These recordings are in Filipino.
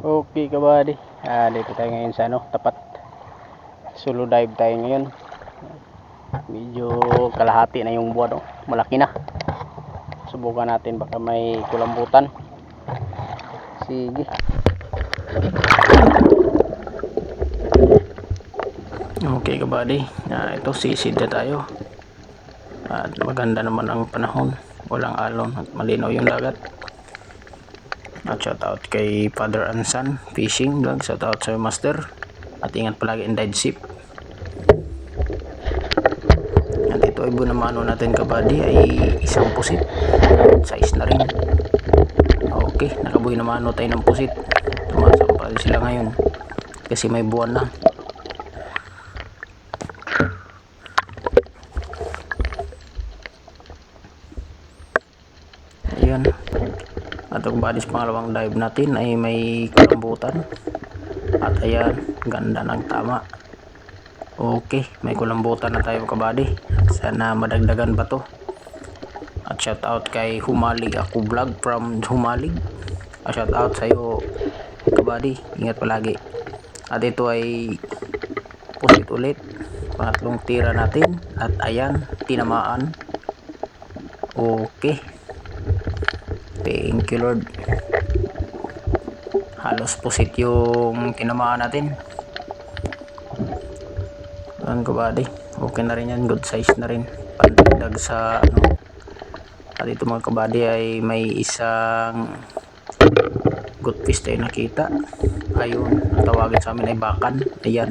Okay kabady, dito tayo ngayon sa tapat. Solo dive tayo ngayon. Medyo kalahati na yung buwan, malaki na. Subukan natin, baka may kulambutan. Sige. Okay kabady, ito sisid na tayo. At maganda naman ang panahon, walang alon at malinaw yung dagat. At shout out kay Father and Son Fishing Vlog, shout out sa master. At ingat palagi in dive ship. At ito ay bunamano natin kabady ay isang pusit, size na rin. Okay, nakabuhay na mano tayo ng pusit. Tumasapa rin sila ngayon kasi may buwan na. Ayan. At ang badis pangalawang dive natin ay may kulambutan. At ayan, ganda ng tama. Okay, may kulambutan na tayo kabady. Sana madagdagan pa to. At shout out kay Humalig Ako Vlog from Humalig. At shout out sa iyo kabady, ingat palagi. At ito ay pusit ulit, pangatlong tira natin. At ayan, tinamaan. Okay, thank you Lord. Halos pusit yung tinamaan natin. Ang kabady, okay na rin yan, good size na rin, pandagdag sa At ito mga kabady ay may isang good fish tayo nakita. Ayun, ang tawagin sa amin ay bakan. Ayan,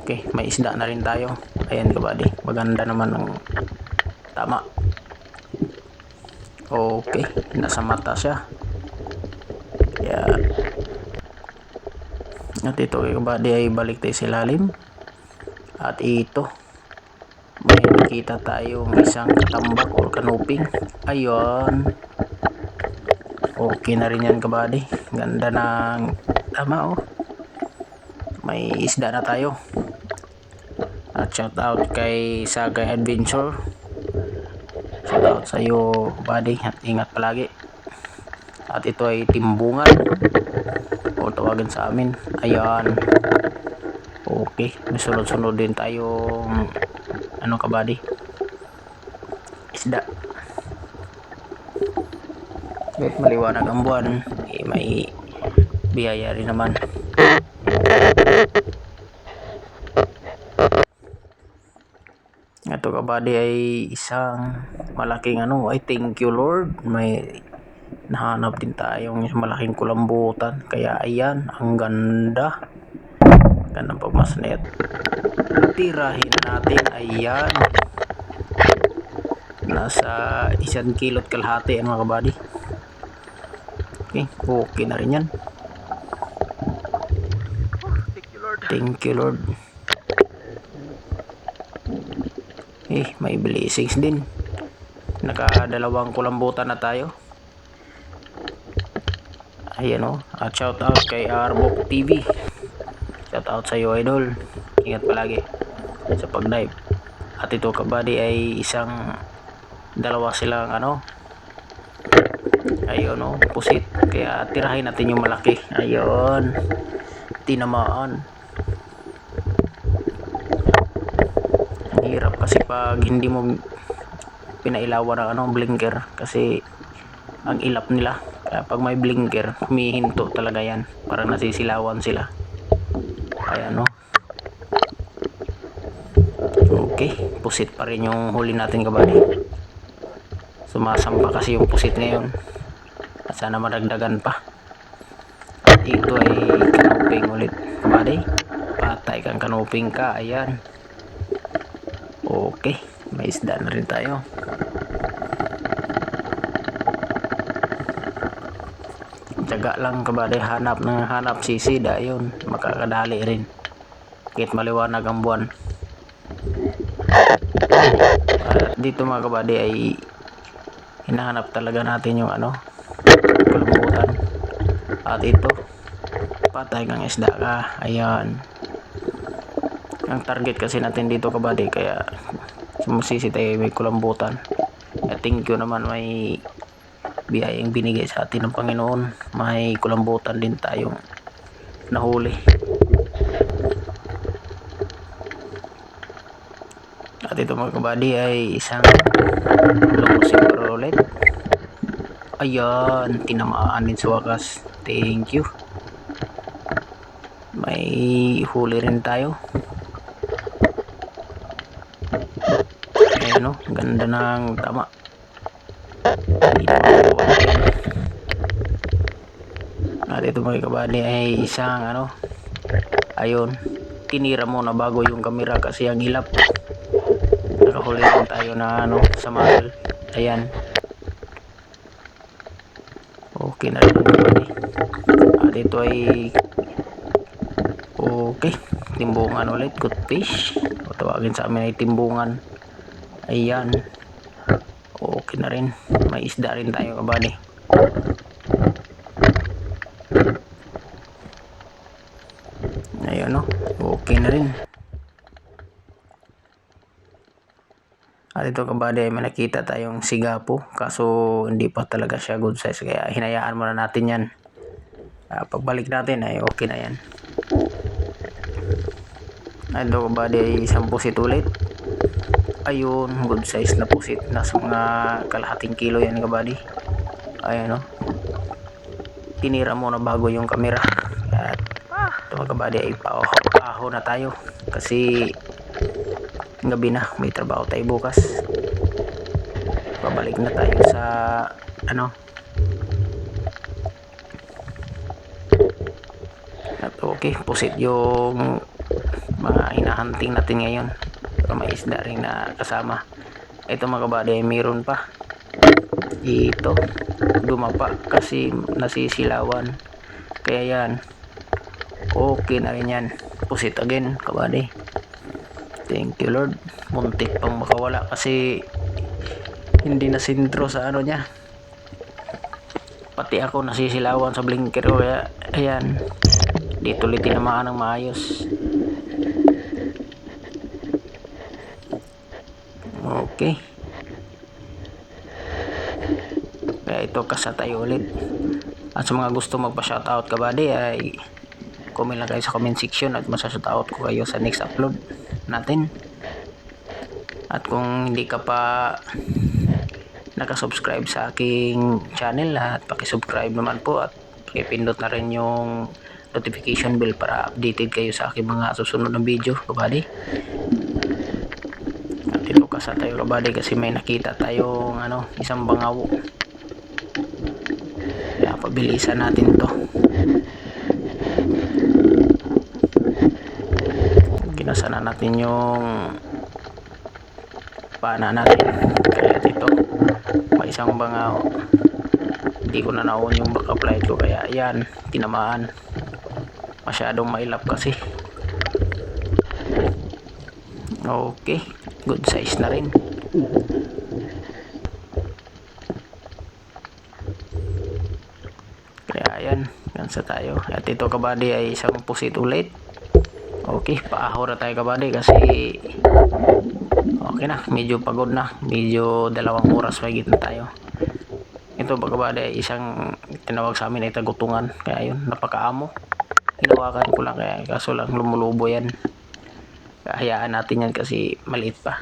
okay, may isda na rin tayo. Ayan kabady, maganda naman ang tama. Okay, nasa mata siya. Ayan. At ito kabady ay balik tayo sa ilalim. At ito, may nakita tayong isang katambak or kanuping. Ayun, okay na rin yan kabady, ganda ng tama. May isda na tayo. At shout out kay Sagay Adventure, shout out sa iyo buddy, at ingat palagi. At ito ay timbungan o tawagan sa amin. Ayan, okay, may sunod-sunod din tayong kabady, isda. Kahit maliwanag ang buwan, may biyaya rin naman. Ito kabady ay isang malaking ay thank you Lord, may nahanap din tayong malaking kulambutan. Kaya ayan, ang ganda ng pagmasnet. Tirahin natin. Ayan, nasa 1 kilot kalahati mga kabady. Okay na rin yan. Thank you Lord. May blessings din, nakadalawang kulambutan na tayo. Ayan at shout out kay Arbok TV, shout out sa iyo idol, ingat palagi sa pag dive. At ito kabady ay dalawa silang ayun pusit, kaya tirahin natin yung malaki. Ayun, tinamaan. Ang hirap kasi pag hindi mo pinailawan ng blinker, kasi ang ilap nila. Kaya pag may blinker, humihinto talaga yan, para nasisilawan sila. Ayan okay, pusit pa rin yung huli natin kabady. Sumasampa kasi yung pusit ngayon, at sana madagdagan pa. At ito ay kanuping ulit kabady, patay kang kanuping ka. Ayan, okay, may isda na rin tayo. Tiyaga lang kabady, hanap sisid. Ayun, makakadali rin kahit maliwanag ang buwan. At dito mga kabady ay hinahanap talaga natin yung kulambutan. At ito, patay kang isda ka. Ayan, ang target kasi natin dito kabady, kaya sumusisi tayo may kulambutan. At thank you naman, may biyayang binigay sa atin ng Panginoon. May kulambutan din tayong nahuli. At ito mga kabady ay isang long silver ulit. Ayan, tinamaan din sa wakas. Thank you. May huli rin tayo. Ayan o, ganda ng tama. At ito mga kabady ay isang ayun, tinira mo na bago yung kamera kasi ang hilap. Nakahuli rin tayo na sa mahal. Ayan. Okay na rin ang kabady. At ito ay okay, timbungan ulit, good fish. O tawagin sa amin ay timbungan. Ayan. Okay na rin. May isda rin tayo kabady. Ayun okay na rin. At ito kabady ay may nakita tayong sigapo. Kaso hindi pa talaga siya good size. Kaya hinayaan muna natin yan. Pagbalik natin ay okay na yan. At ito kabady ay isang pusit ulit. Ayun, good size na pusit. Nasa mga kalahating kilo yan kabady. Ayun tinira mo na bago yung kamera. At ito mga kabady ay paaho na tayo. Kasi gabi na, may trabaho tayo bukas. Babalik na tayo sa at okay, pusit yung mga hinahunting natin ngayon. Pero may isda rin na kasama. Ito mga kabady ay mayroon pa. Ito dumapa kasi nasisilawan. Kaya yan, okay na rin yan. Pusit again kabady. Thank you Lord. Muntik pang makawala kasi hindi na sintro sa niya. Pati ako nasisilawan sa blinker. Kaya ayan, dito ulit tinamaan ng maayos. Okay. Kaya ito kasa tayo ulit. At sa mga gusto magpa-shoutout kabady ay comment lang kayo sa comment section at masashoutout ko kayo sa next upload natin. At kung hindi ka pa nakasubscribe sa aking channel, at pakisubscribe naman po at pakipindot na rin yung notification bell para updated kayo sa aking mga susunod na video kabady. At ito kasa tayo kabady kasi may nakita tayong isang bangaw. Kaya pabilisan natin to. Ginasa na natin yung pana natin. Kaya dito may isang bangaw. Hindi ko na naon yung backup light ko. Kaya ayan, tinamaan. Masyadong mailap kasi. Okay, good size na rin. Kaya ayan, gansa tayo. At ito kabady ay isang pusit ulit. Okay, paaho na tayo kabady kasi okay na, medyo pagod na. Medyo 2 oras mahigit na tayo. Ito kabady ay isang tinawag sa amin ay tagutungan. Kaya yun, napakaamo. Hinawakan ko lang kaya kaso lang lumulubo yan. Hayaan natin yan kasi maliit pa.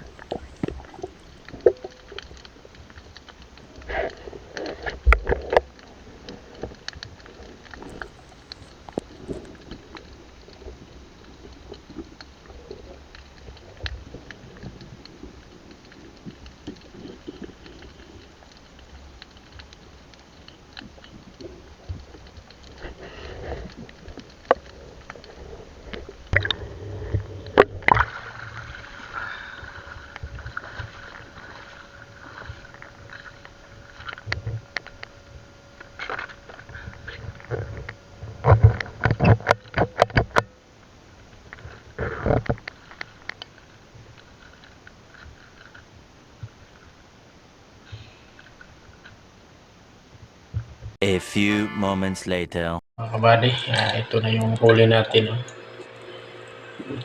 A few moments later. Mga kabady, ito na yung huli natin.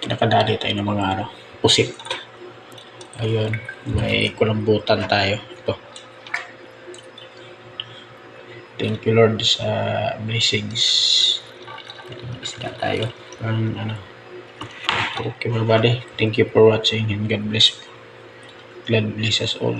Nakadali tayo ng mga pusit. Ayun, may kulambutan tayo. Ito. Thank you Lord sa blessings. Isda tayo. Okay everybody. Thank you for watching and God bless us all.